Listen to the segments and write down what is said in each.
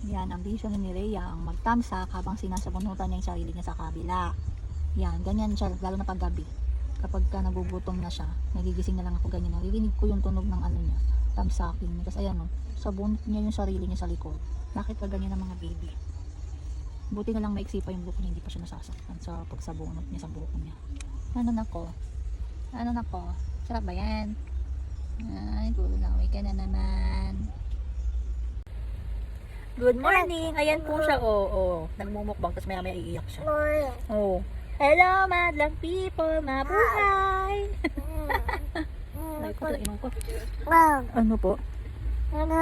Yan, ang bisyo ni Rhea ang magtamsak habang sinasabunutan niya yung sarili niya sa kabila. Yan, ganyan siya, lalo na paggabi. Kapag nagugutom na siya, nagigising na lang ako ganyan. Naririnig ko yung tunog ng ano niya, tamsakin niya. Tapos ayan o, sabunot niya yung sarili niya sa likod. Bakit ka ganyan ng mga baby? Buti na lang maiksi pa yung buhok niya, hindi pa siya nasasaktan sa pagsabunot niya sa buhok niya. Ano nako? Ano nako? Sarap ba yan? Ay, gulaway ka na naman. Good morning! Ayan po siya, nagmumukbang, tapos maya iiyak siya. Hello, madlang people! Mabuhay! Ay, ko sa inong ko. Ano po? Ano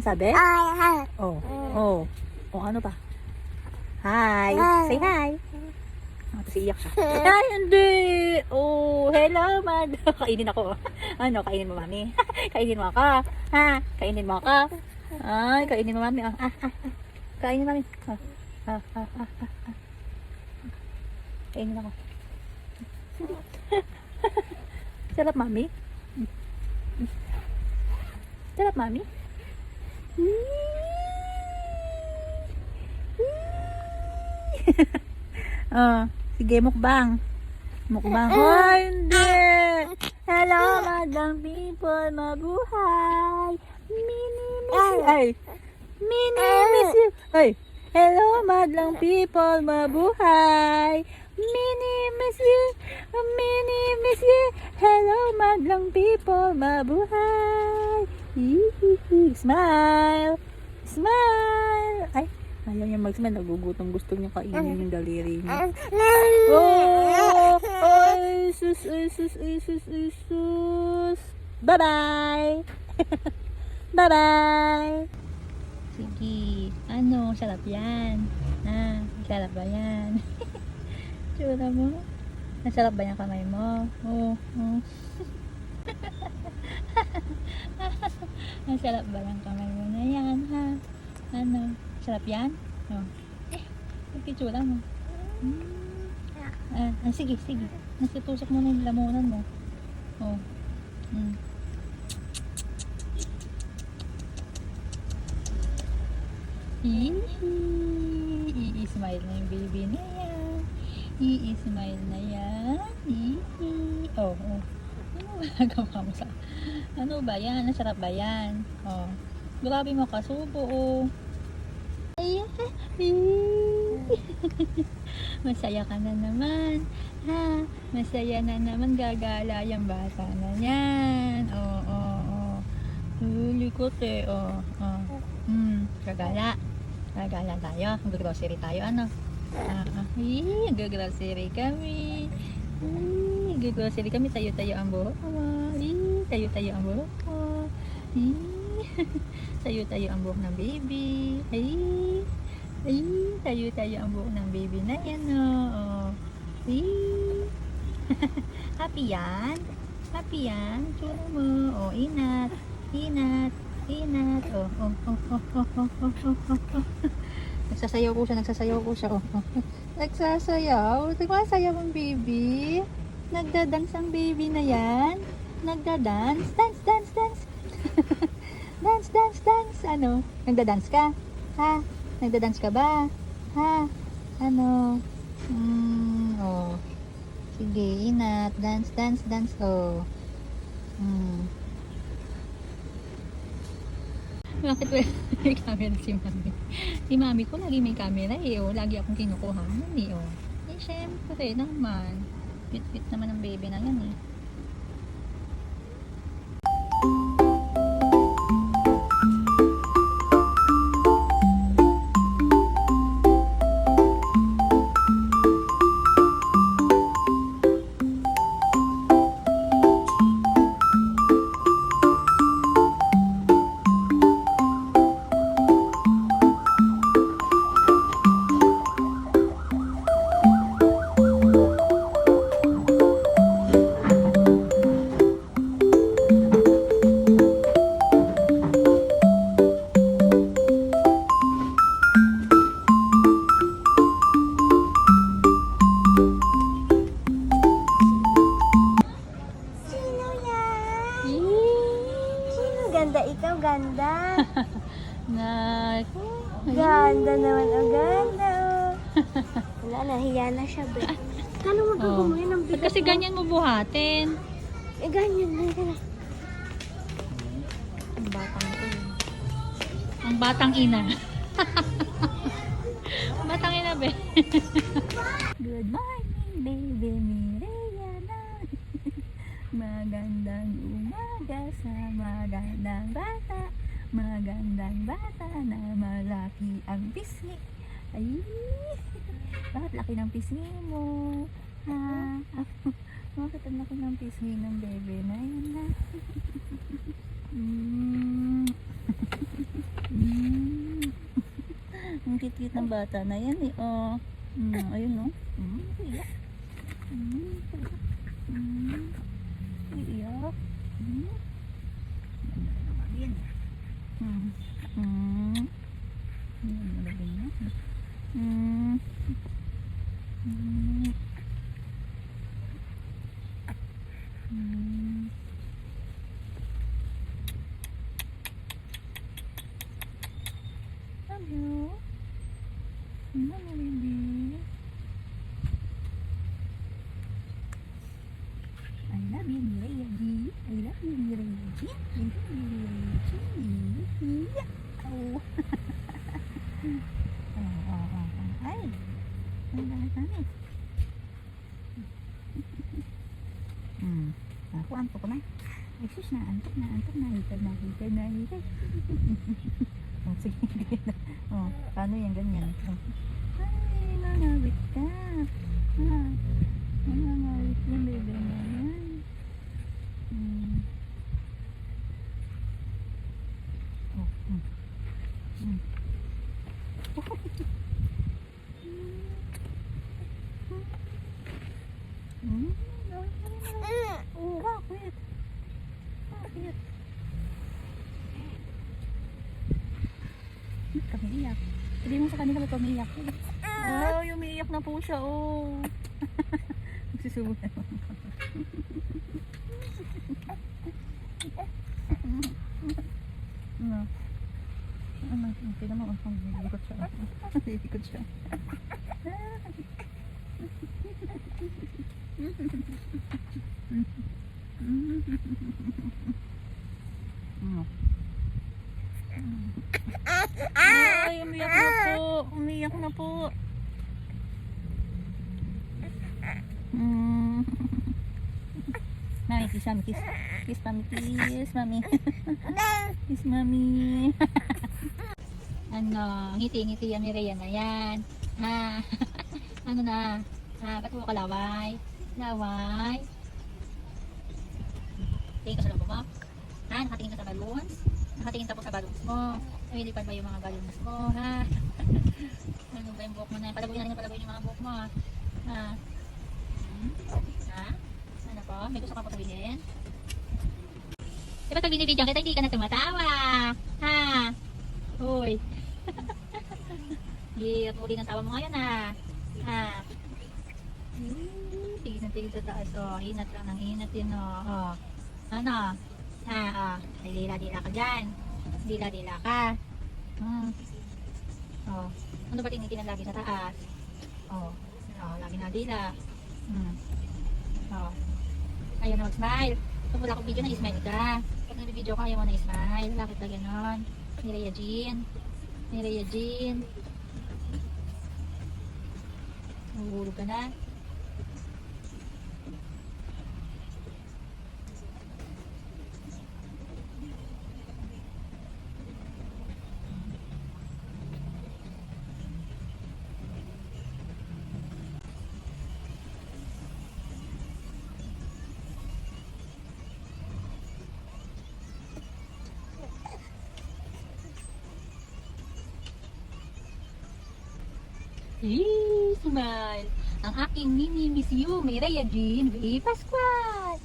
sabi? Ano pa? Hi! Say hi! Tapos iiyak siya. Ay, hindi! Hello, kainin ako. Ano, kainin mo, mami? Kainin mo ako. Ha? Kainin mo ako. Ay, kainin mo, mami. Kainin mo, mami. Kainin ako. Sarap, mami. Sarap, mami. Sige, mukbang. Mukbang. Ay, hindi. Hello, madlang people. Mabuhay. Mini miss you. Ay. Mini miss you. Ay. Hello, madlang people. Mabuhay. Mini miss you. Mini miss you. Hello, madlang people. Mabuhay. Smile. Smile. Ay. Ayaw niya mag-smile, nagugutom. Gusto niya kainin yung daliri niya. Ay, sus. Bye-bye! Bye-bye! Sige, ano, sarap yan. Sarap ba yan? Tsura mo? Nasarap ba yung kamay mo? Nasarap ba yung kamay mo na yan, ha? Ano? Sarap yan? Nagkitsura mo. Sige. Nasitusok mo na yung lamunan mo. I-smile na yung baby na yan. I-smile na yan. Ano ba nagawa mo sa... Ano ba yan? Nasarap ba yan? Grabe mo kasubo, Masaya ka na naman, ha? Masaya na naman, gagala yung bata na yan. Likot gagala tayo, mag-grocery tayo, ano? Mag-grocery kami. Mag-grocery kami, tayo-tayo ang buhok mo. Tayo-tayo ang buhok mo. Tayo-tayo ang buhok ng baby. Tayo-tayo ang buhok ng baby na yan, Happy yan? Happy yan? Tsura mo. Inat. Nagsasayaw ko siya. Nagsasayaw ang baby. Nagdadance ang baby na yan. Nagdadance. Dance. Dance. Ano? Nagdadance ka? Ha? Nagdadance ka ba? Ha? Ano? Sige, inat. Dance. Bakit may camera si mami? Si mami ko lagi may camera lagi akong kinukuhanan syempre naman. Bit naman ang baby na yan smile. Ganda naman. Oh, ganda. Oh. Wala, nahiya na siya, be. Kala mo Oh. mo yun ang Ba't bigat kasi mo? ganyan mo buhatin? Eh, ganyan. Halika na. Ang batang ito. Ang batang ina. Batang ina, be. Good morning, baby Mireyana. Magandang umaga sa magandang bata. Magandang bata na malaki ang pisngi. Ay, bakit laki ng pisngi mo? Ha? Bakit ang laki ng pisngi ng bebe na yun na? Ang cute-cute ng bata na yan eh. Oh. Ayun no. Iyak. Iyak. Yan. Yan, malabing na. Hello. Hello, baby. I love you, Mireya G. I love you, Mireya G. I love you, Mireya G. Yeah. Oh. Ay. Ang lahat namin. Ako antok na. Ay, sus, naantok na. Hitad. Oh, sige. Oh, paano yan ganyan? Oh. Ay, nangawit ka. Nangawit yung bebe na yan. Oh, oh, bakit? Bakit? Kami iyak. Hindi mo sa kanila ba't umiiyak? Oh, umiiyak na po siya, oh. Magsusubo na. Tingnan mo, lilikot siya. Lilikot siya. Ay, umiyak na po. Umiyak na po. Mami, kiss mami, kiss. Kiss mami, kiss mami. Kiss mami. Ano, ngiti-ngiti yan, Mireya na yan. Ha? Ano na? Ha, ba't mo kalaway? Laway? Tingin ka sa labo mo? Ha? Nakatingin ka sa balloons? Nakatingin ka po sa balloons mo? Lumilipad ba yung mga balloons mo? Ha? Ano ba yung buhok mo na? Palaguin natin palaguin yung mga buhok mo. Ha? Ha? Ano po? May gusto ka po sabihin? Diba pag binibidyo kita, hindi ka na tumatawa? Ha? Uy. Hindi, uli ng tawa mo ngayon ha. Ha? Tigil na tigil sa taas. Oh, inat lang ng inat yun. Oh. Ano? Ha? Oh. Ay, dila-dila ka dyan. Dila-dila ka. Oh. Ano ba tinitin lagi sa taas? Oh. Oh, lagi na dila. Oh. Ayaw na mag-smile. Pag wala akong video na ismile ka. Pag nag-video ka, ayaw mo na ismile. Bakit ba ganon? Mireya Jean. Mireya Jean. Nahulog ka na. Smile! Ang aking mini miss you, Mireya Jean V. Pascual!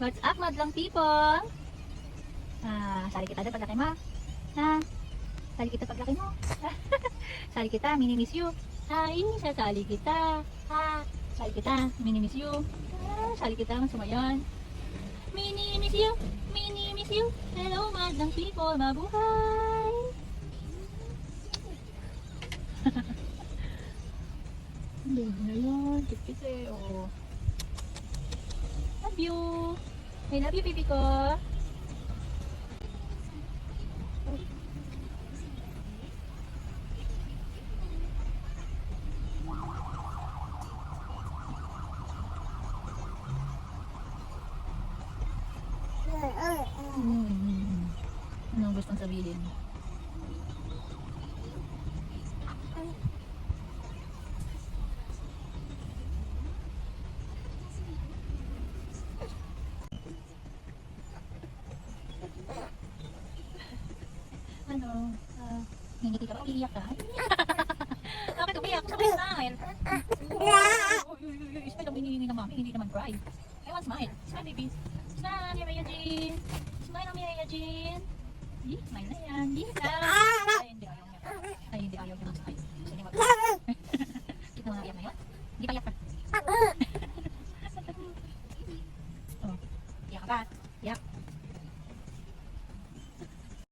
What's up, madlang people? Sali kita doon paglaki mo. Ha? Sali kita paglaki mo. Sali kita, mini miss you. Ay, sasali kita. Ha? Sali kita, mini miss you. Sali kita, sumayon. Mini miss you. Mini miss you. Hello, madlang people. Mabuhay. Hindi na yun. Kit-kit eh. Oo. Love you. I love you, baby ko. Anong gustong sabihin? Ano? Ngingiti ka ba? Umiiyak ka? Bakit umiiyak? Sabay smile. Smile ang hinihingi ng mami. Hindi naman cry. I want smile. Smile, baby. Smile, Mireya Jean. Smile, Mireya Jean. Smile na yan. Ay, hindi ayaw niya. Ay, hindi ayaw niya mag-smile. Gusto niya mag-smile. Kita mo nga iyak na yun? Hindi pa iyak ka. Oh, iyak ka ba? Iyak.